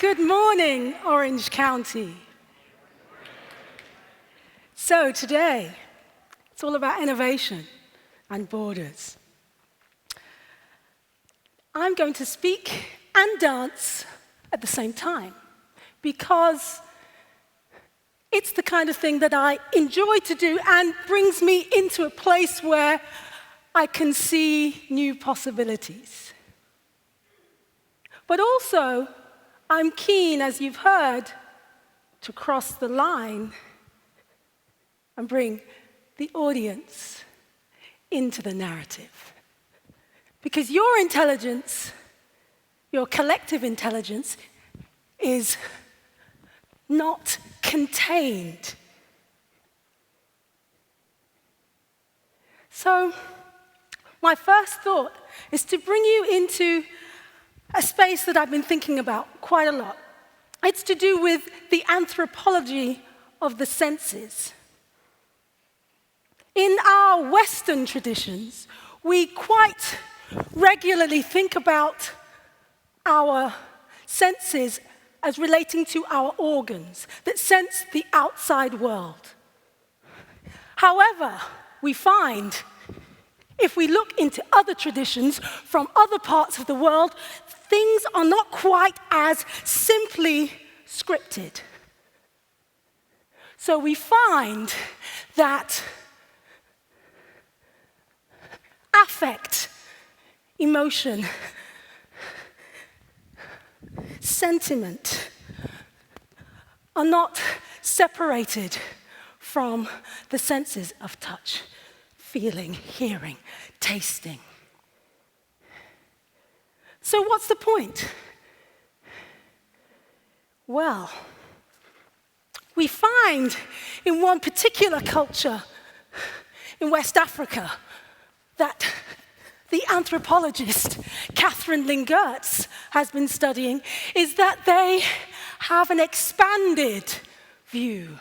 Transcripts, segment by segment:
Good morning, Orange County. So today, it's all about innovation and borders. I'm going to speak and dance at the same time because it's the kind of thing that I enjoy to do and brings me into a place where I can see new possibilities. But also, I'm keen, as you've heard, to cross the line and bring the audience into the narrative. Because your intelligence, your collective intelligence, is not contained. So, my first thought is to bring you into a space that I've been thinking about quite a lot. It's to do with the anthropology of the senses. In our Western traditions, we quite regularly think about our senses as relating to our organs that sense the outside world. However, we find, if we look into other traditions from other parts of the world, things are not quite as simply scripted. So we find that affect, emotion, sentiment are not separated from the senses of touch, feeling, hearing, tasting. So what's the point? Well, we find in one particular culture in West Africa that the anthropologist Catherine Lingertz has been studying is that they have an expanded view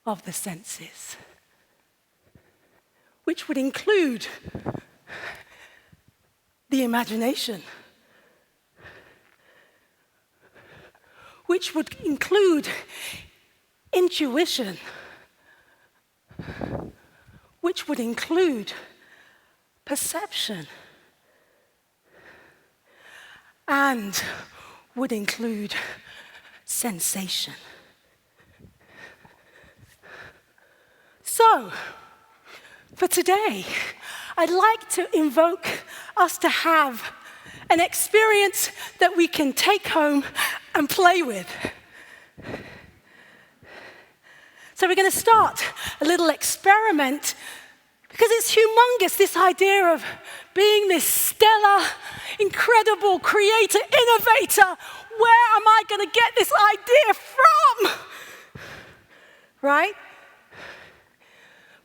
of the senses, which would include the imagination, which would include intuition, which would include perception, and would include sensation. So, for today, I'd like to invoke us to have an experience that we can take home and play with. So we're going to start a little experiment because it's humongous, this idea of being this stellar, incredible creator, innovator. Where am I going to get this idea from? Right?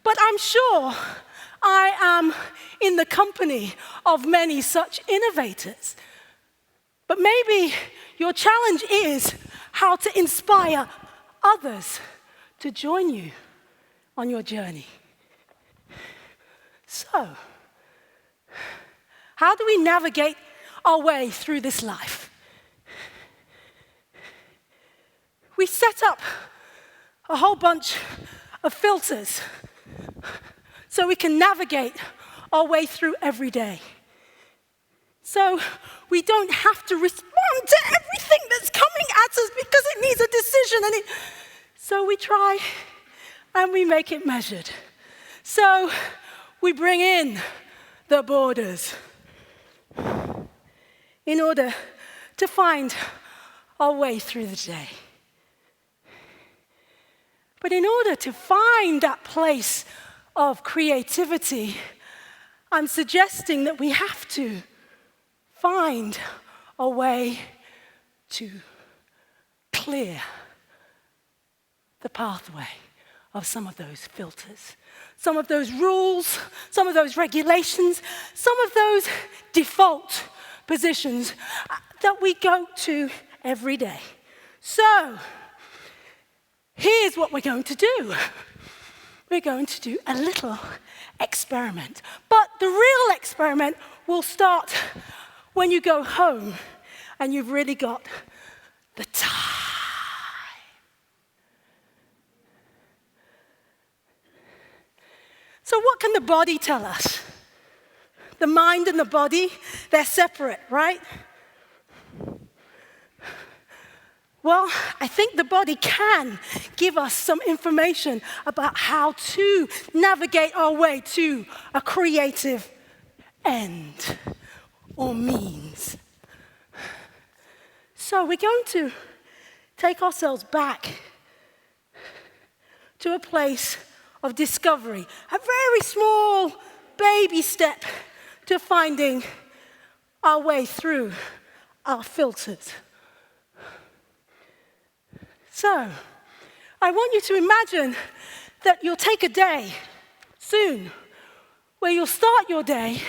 But I'm sure I am in the company of many such innovators. But maybe your challenge is how to inspire others to join you on your journey. So, how do we navigate our way through this life? We set up a whole bunch of filters so we can navigate our way through every day. So we don't have to respond to everything that's coming at us because it needs a decision. So we try and we make it measured. So we bring in the borders in order to find our way through the day. But in order to find that place of creativity, I'm suggesting that we have to find a way to clear the pathway of some of those filters, some of those rules, some of those regulations, some of those default positions that we go to every day. So, here's what we're going to do. We're going to do a little experiment. But the real experiment will start when you go home and you've really got body tell us? The mind and the body, they're separate, right? Well, I think the body can give us some information about how to navigate our way to a creative end or means. So we're going to take ourselves back to a place of discovery, a very small baby step to finding our way through our filters. So, I want you to imagine that you'll take a day soon where you'll start your day,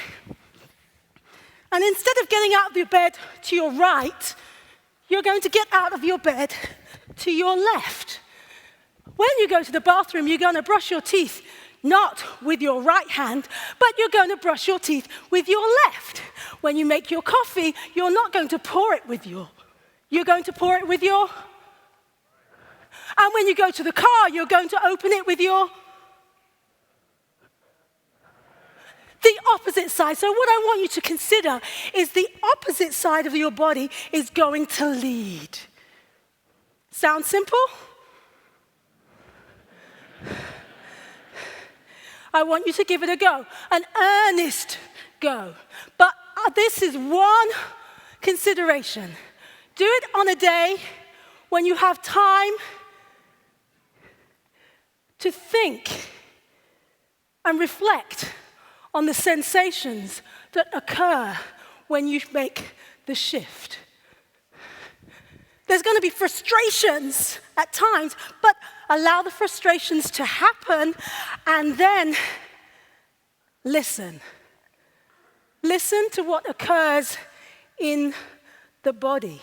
and instead of getting out of your bed to your right, you're going to get out of your bed to your left. When you go to the bathroom, you're going to brush your teeth not with your right hand, but you're going to brush your teeth with your left. When you make your coffee, you're not going to pour it with you're going to pour it with your. And when you go to the car, you're going to open it with the opposite side. So what I want you to consider is the opposite side of your body is going to lead. Sound simple? I want you to give it a go, an earnest go. But this is one consideration. Do it on a day when you have time to think and reflect on the sensations that occur when you make the shift. There's going to be frustrations at times, but allow the frustrations to happen and then listen. Listen to what occurs in the body.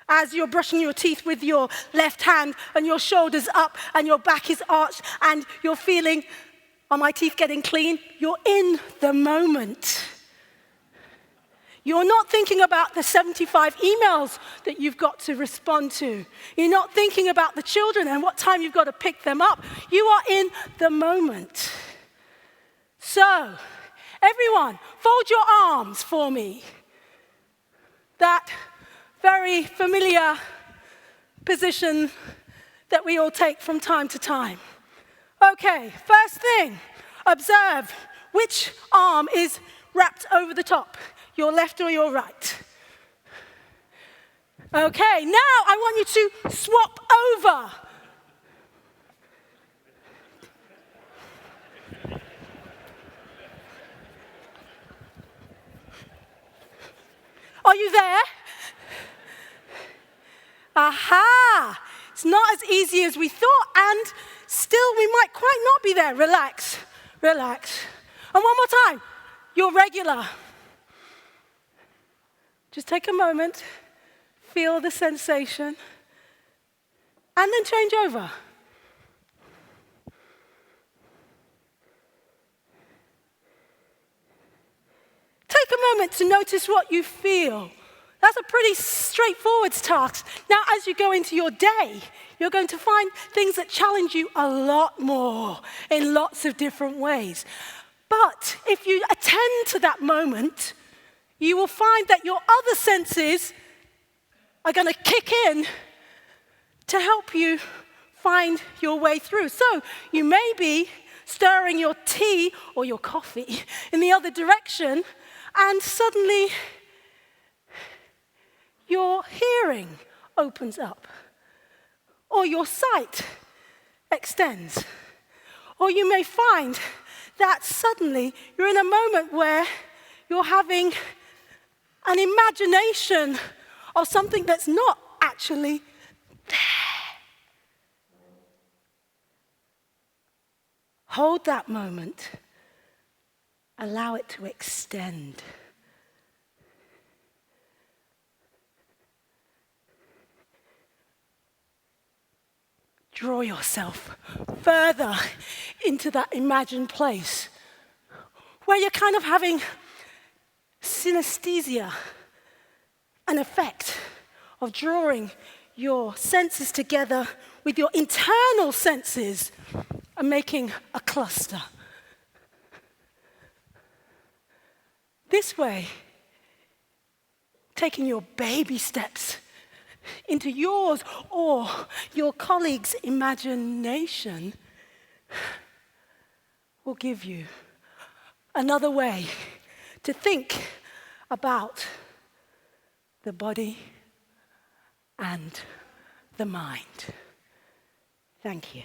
As you're brushing your teeth with your left hand and your shoulders up and your back is arched and you're feeling, are my teeth getting clean? You're in the moment. You're not thinking about the 75 emails that you've got to respond to. You're not thinking about the children and what time you've got to pick them up. You are in the moment. So, everyone, fold your arms for me. That very familiar position that we all take from time to time. Okay, first thing, observe which arm is wrapped over the top, your left or your right. Okay, now I want you to swap over. Are you there? Aha! It's not as easy as we thought, and still we might quite not be there. Relax, relax. And one more time, your regular. Just take a moment, feel the sensation, and then change over. Take a moment to notice what you feel. That's a pretty straightforward task. Now, as you go into your day, you're going to find things that challenge you a lot more in lots of different ways. But if you attend to that moment, you will find that your other senses are going to kick in to help you find your way through. So you may be stirring your tea or your coffee in the other direction, and suddenly your hearing opens up, or your sight extends. Or you may find that suddenly you're in a moment where you're having an imagination of something that's not actually there. Hold that moment. Allow it to extend. Draw yourself further into that imagined place where you're kind of having synesthesia, an effect of drawing your senses together with your internal senses and making a cluster, This way, taking your baby steps into yours or your colleague's imagination will give you another way to think about the body and the mind. Thank you.